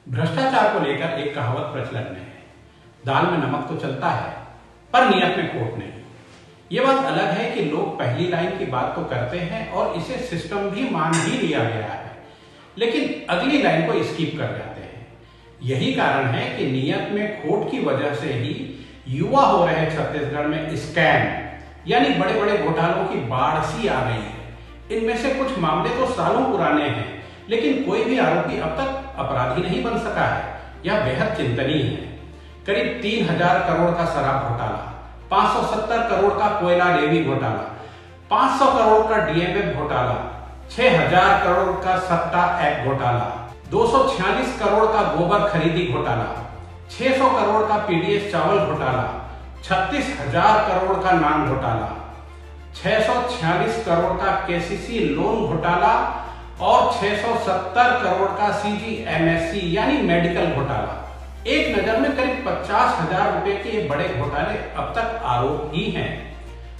भ्रष्टाचार को लेकर एक कहावत प्रचलन में है, दाल में नमक तो चलता है पर नियत में खोट नहीं। ये बात अलग है कि लोग पहली लाइन की बात तो करते हैं और इसे सिस्टम भी मान ही लिया गया है, लेकिन अगली लाइन को स्किप कर जाते हैं। यही कारण है कि नियत में खोट की वजह से ही युवा हो रहे छत्तीसगढ़ में स्कैम यानी बड़े बड़े घोटालों की बाढ़ सी आ गई है। इनमें से कुछ मामले तो सालों पुराने हैं, लेकिन कोई भी आरोपी अब तक अपराधी नहीं बन सका है। यह बेहद चिंतनीय है। करीब 3000 करोड़ का शराब घोटाला, 570 करोड़ का कोयला लेवी घोटाला, 500 करोड़ का डीएमएफ घोटाला, 6000 करोड़ का सट्टा एक्ट घोटाला, 246 करोड़ का गोबर खरीदी घोटाला, 600 करोड़ का पीडीएस चावल घोटाला, 36,000 करोड़ का नान घोटाला, 646 करोड़ का केसीसी लोन घोटाला और 670 करोड़ का सीजीएमएससी यानी मेडिकल घोटाला। एक नजर में करीब 50,000 रुपए के ये बड़े घोटाले अब तक आरोप ही हैं।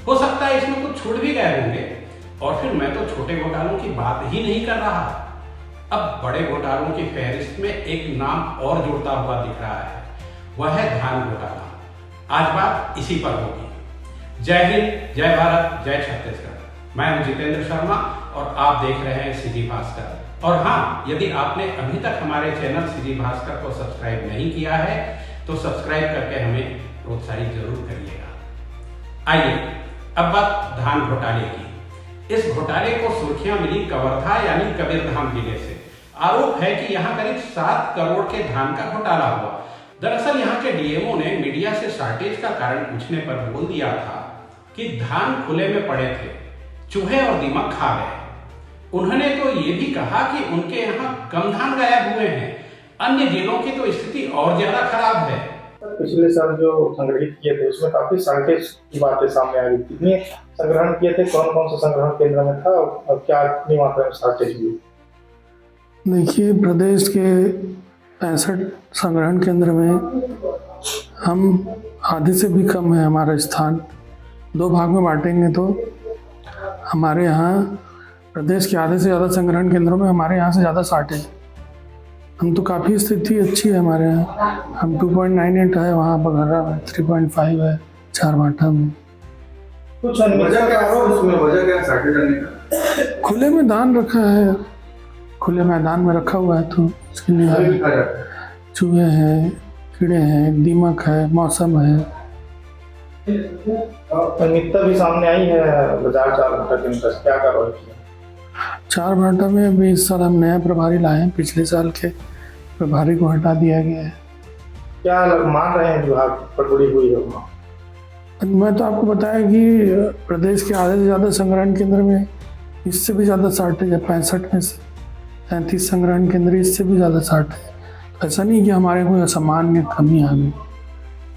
हो सकता है इसमें कुछ छूट भी गए होंगे, और फिर मैं तो छोटे घोटालों की बात ही नहीं कर रहा। अब बड़े घोटालों की फहरिस्त में एक नाम और जुड़ता हुआ दिख रहा है, वह है धान घोटाला। आज बात इसी पर होगी। जय हिंद, जय भारत, जय छत्तीसगढ़। मैं हूं जितेंद्र शर्मा और आप देख रहे हैं सिटी भास्कर। और हाँ, यदि आपने अभी तक हमारे चैनल सिटी भास्कर को सब्सक्राइब नहीं किया है तो सब्सक्राइब करके हमें प्रोत्साहित जरूर करिएगा। आइए अब बात धान घोटाले की। इस घोटाले को सुर्खियां मिली कवर्धा यानी कबीरधाम जिले से। आरोप है कि यहाँ करीब 7 करोड़ के धान का घोटाला हुआ। दरअसल यहाँ के डीएमओ ने मीडिया से शॉर्टेज का कारण पूछने पर बोल दिया था कि धान खुले में पड़े थे, चूहे और दीमक खा गए। उन्होंने तो ये भी कहा कि उनके यहाँ कम धान गायब हुए हैं, अन्य जिलों की तो स्थिति और ज्यादा खराब है। पिछले साल जो संग्रहित किए थे उसमें काफी शॉर्टेज की बातें सामने आ रही थी। कितने संग्रहण किए थे, कौन कौन सा संग्रहण केंद्र में था और क्या कितनी मात्रा में शॉर्टेज हुई? देखिए, प्रदेश के 65 संग्रहण केंद्र में हम आधे से भी कम है हमारा स्थान। 2 भाग में बांटेंगे तो हमारे यहाँ प्रदेश के आधे से ज़्यादा संग्रहण केंद्रों में हमारे यहाँ से ज़्यादा शॉर्टेज। हम तो काफ़ी स्थिति अच्छी है हमारे यहाँ। हम 2.98 है, वहाँ बघर्रा में 3.5 है, चारबाठा में। कुछ वजह क्या है उसमें, वजह क्या शॉर्टेज आने का? खुले में धान रखा है, खुले मैदान में रखा हुआ है तो उसके लिए चूहे हैं, कीड़े हैं, दीमक है, मौसम है। अनियमितता भी सामने आई है बाजार चारबाठा के अंदर, क्या कार्रवाई की? चारबाठा में अभी इस साल हम नया प्रभारी लाए हैं। पिछले साल के प्रभारी को हटा दिया गया है। क्या मान रहे हैं विभाग गड़बड़ी हुई है? मैं तो आपको बताया कि प्रदेश के आधे से ज़्यादा संग्रहण केंद्र में इससे भी ज़्यादा शॉर्टेज है। 65 में से 35 संग्रहण केंद्र, इससे भी ज़्यादा शॉर्टेज है। ऐसा नहीं कि हमारे कोई असामान्य कमी आ गई।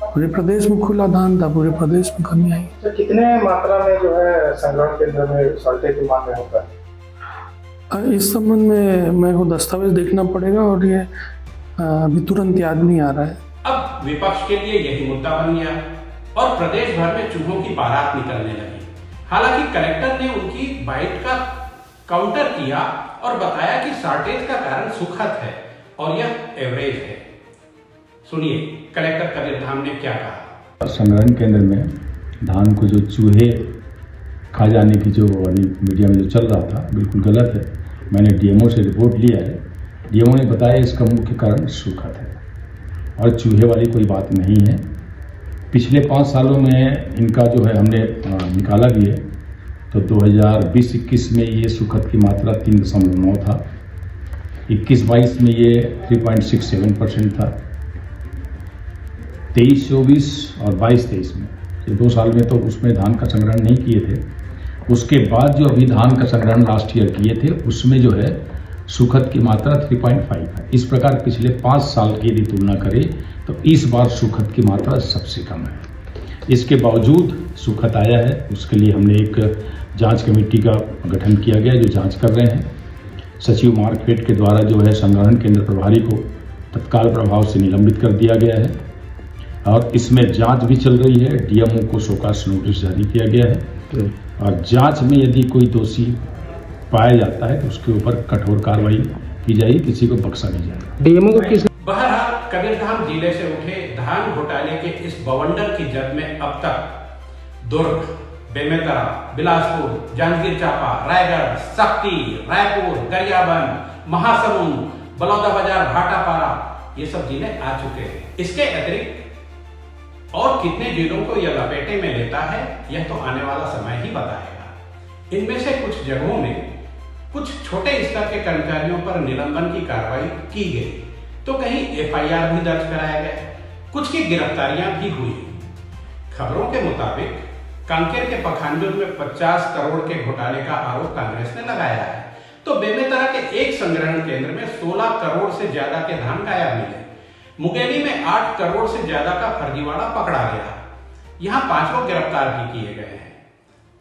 पूरे प्रदेश में खुला धान था, पूरे प्रदेश में कमी आई। तो कितने मात्रा में जो है संग्रहण केंद्र में शॉर्टेज की मांग होता है? इस संबंध में मेरे को दस्तावेज देखना पड़ेगा और ये अभी तुरंत याद नहीं आ रहा है। अब विपक्ष के लिए यही मुद्दा बन गया और प्रदेश भर में चूहों की बारात निकलने लगी। हालांकि कलेक्टर ने उनकी बाइट का काउंटर किया और बताया कि शॉर्टेज का कारण सुखद है और यह एवरेज है। सुनिए कलेक्टर कबीरधाम ने क्या कहा। संग्रहण केंद्र में धान को जो चूहे खा जाने की जो मीडिया में जो चल रहा था, बिल्कुल गलत है। मैंने डीएमओ से रिपोर्ट लिया है। डीएमओ ने बताया इसका मुख्य कारण सुखद है और चूहे वाली कोई बात नहीं है। पिछले 5 सालों में इनका जो है हमने निकाला भी है, तो 2020-21 में ये सुखद की मात्रा 3.9 था, 21-22 में ये 3.67% था, 23-24 और 22-23 में, ये 2 साल में तो उसमें धान का संग्रहण नहीं किए थे। उसके बाद जो अभी धान का संग्रहण लास्ट ईयर किए थे उसमें जो है सुखद की मात्रा 3.5 है। इस प्रकार पिछले 5 साल की यदि तुलना करें तो इस बार सुखद की मात्रा सबसे कम है। इसके बावजूद सुखद आया है, उसके लिए हमने एक जांच कमेटी का गठन किया गया जो जांच कर रहे हैं। सचिव मार्केट के द्वारा जो है संग्रहण केंद्र प्रभारी को तत्काल प्रभाव से निलंबित कर दिया गया है और इसमें जांच भी चल रही है। डीएमओ को शोकास नोटिस जारी किया गया है और जांच में यदि कोई दोषी पाया जाता है तो उसके ऊपर कठोर कार्रवाई की जाएगी, किसी को बख्शा नहीं जाएगा। डीएमओ को किस बहरहाल कबीरधाम जिले से उठे धान घोटाले के इस बवंडर की जद में अब तक दुर्ग, बेमेतरा, बिलासपुर, जांजगीर चांपा, रायगढ़, शक्ति, रायपुर, गरियाबंद, महासमुंद, बलौदाबाजार, भाटापारा ये सब जिले आ चुके हैं। इसके अतिरिक्त और कितने जिलों को यह लपेटे में लेता है यह तो आने वाला समय ही बताएगा। इनमें से कुछ जगहों में कुछ छोटे स्तर के कर्मचारियों पर निलंबन की कार्रवाई की गई तो कहीं एफआईआर भी दर्ज कराया गया, कुछ की गिरफ्तारियां भी हुई। खबरों के मुताबिक कांकेर के पखानजोर में 50 करोड़ के घोटाले का आरोप कांग्रेस ने लगाया है तो बेमेतरा के एक संग्रहण केंद्र में 16 करोड़ से ज्यादा के धान गायब मिले। मुंगेली में 8 करोड़ से ज्यादा का फर्जीवाड़ा पकड़ा गया। यहां 5 लोग गिरफ्तार भी किए गए हैं।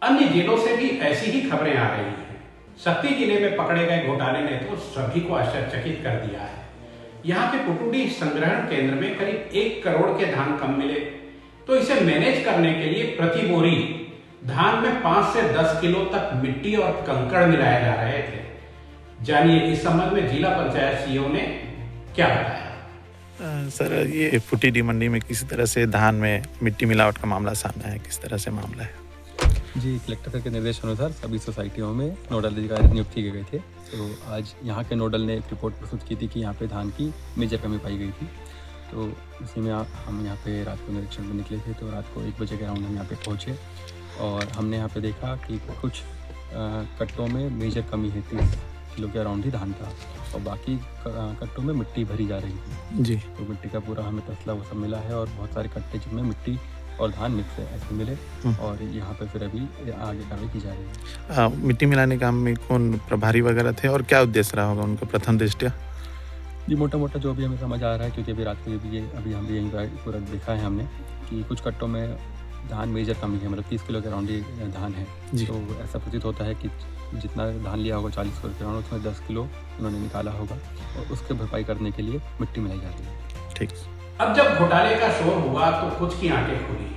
अन्य जिलों से भी ऐसी ही खबरें आ रही हैं। शक्ति जिले में पकड़े गए घोटाले ने तो सभी को आश्चर्यचकित कर दिया है। यहाँ के पुटुडी संग्रहण केंद्र में करीब 1 करोड़ के धान कम मिले तो इसे मैनेज करने के लिए प्रति बोरी धान में 5 से 10 किलो तक मिट्टी और कंकड़ मिलाए जा रहे थे। जानिए इस संबंध में जिला पंचायत सीईओ ने क्या बताया। सर, ये पुटीडी मंडी में किसी तरह से धान में मिट्टी मिलावट का मामला सामने आया, किस तरह से मामला है? जी, कलेक्टर सर के निर्देश अनुसार सभी सोसाइटियों में नोडल अधिकारी नियुक्त किए गए थे। तो आज यहाँ के नोडल ने एक रिपोर्ट प्रस्तुत की थी कि यहाँ पे धान की मेजर कमी पाई गई थी। तो उसी में हम यहाँ पे रात को निरीक्षण में निकले थे। तो रात को 1 बजे के अराउंड हम यहाँ पे पहुँचे और हमने यहाँ पे देखा कि कुछ कट्टों में मेजर कमी है, 30 किलो के अराउंड ही धान था और बाकी कट्टों में मिट्टी भरी जा रही थी जी। तो मिट्टी का पूरा हमें तसला वो सब मिला है और बहुत सारे कट्टे जिनमें मिट्टी और धान मिक्स है ऐसे मिले और यहाँ पे फिर अभी आगे कार्रवाई की जा रही है। मिट्टी मिलाने काम में कौन प्रभारी वगैरह थे और क्या उद्देश्य रहा होगा उनका प्रथम दृष्टया? जी, मोटा मोटा जो भी हमें समझ आ रहा है क्योंकि अभी रात को भी अभी हम यहीं पूरा देखा है हमने कि कुछ कट्टों में धान मेजर कमी है, मतलब 30 किलो के अराउंड ही धान है। तो ऐसा प्रतीत होता है कि जितना धान लिया होगा 40 किलो के अराउंड उसमें 10 किलो उन्होंने निकाला होगा और उसके भरपाई करने के लिए मिट्टी मिलाई जा रही है। ठीक। अब जब घोटाले का शोर हुआ तो कुछ की आंखें खुली,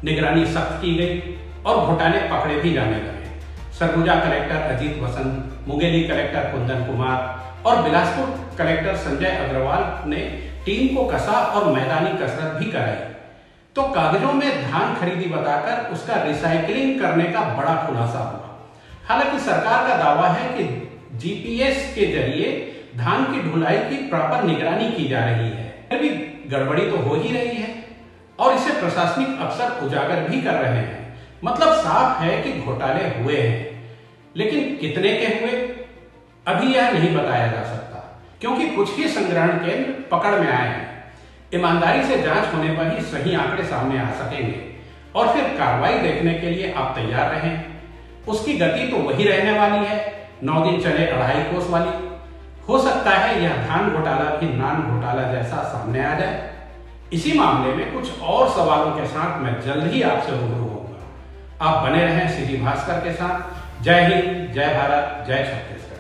निगरानी सख्त की गई और घोटाले पकड़े भी जाने लगे। सरगुजा कलेक्टर अजीत वसंत, मुंगेली कलेक्टर कुंदन कुमार और बिलासपुर कलेक्टर संजय अग्रवाल ने टीम को कसा और मैदानी कसरत भी कराई तो कागजों में धान खरीदी बताकर उसका रिसाइकलिंग करने का बड़ा खुलासा हुआ। हालांकि सरकार का दावा है कि जीपीएस के जरिए धान की ढुलाई की प्रॉपर निगरानी की जा रही है, फिर भी गड़बड़ी तो हो ही रही है और इसे प्रशासनिक अफसर उजागर भी कर रहे हैं। मतलब साफ है कि घोटाले हुए हैं, लेकिन कितने के हुए अभी यह नहीं बताया जा सकता क्योंकि कुछ ही संग्रहण केंद्र पकड़ में आए हैं। ईमानदारी से जांच होने पर ही सही आंकड़े सामने आ सकेंगे और फिर कार्रवाई देखने के लिए आप तैयार रहें। उसकी गति तो वही रहने वाली है, 9 दिन चले 2.5 कोस वाली। हो सकता है यह धान घोटाला भी नान घोटाला जैसा सामने आ जाए। इसी मामले में कुछ और सवालों के साथ मैं जल्द ही आपसे रूबरू होऊंगा। आप बने रहें सिटी भास्कर के साथ। जय हिंद, जय भारत, जय छत्तीसगढ़।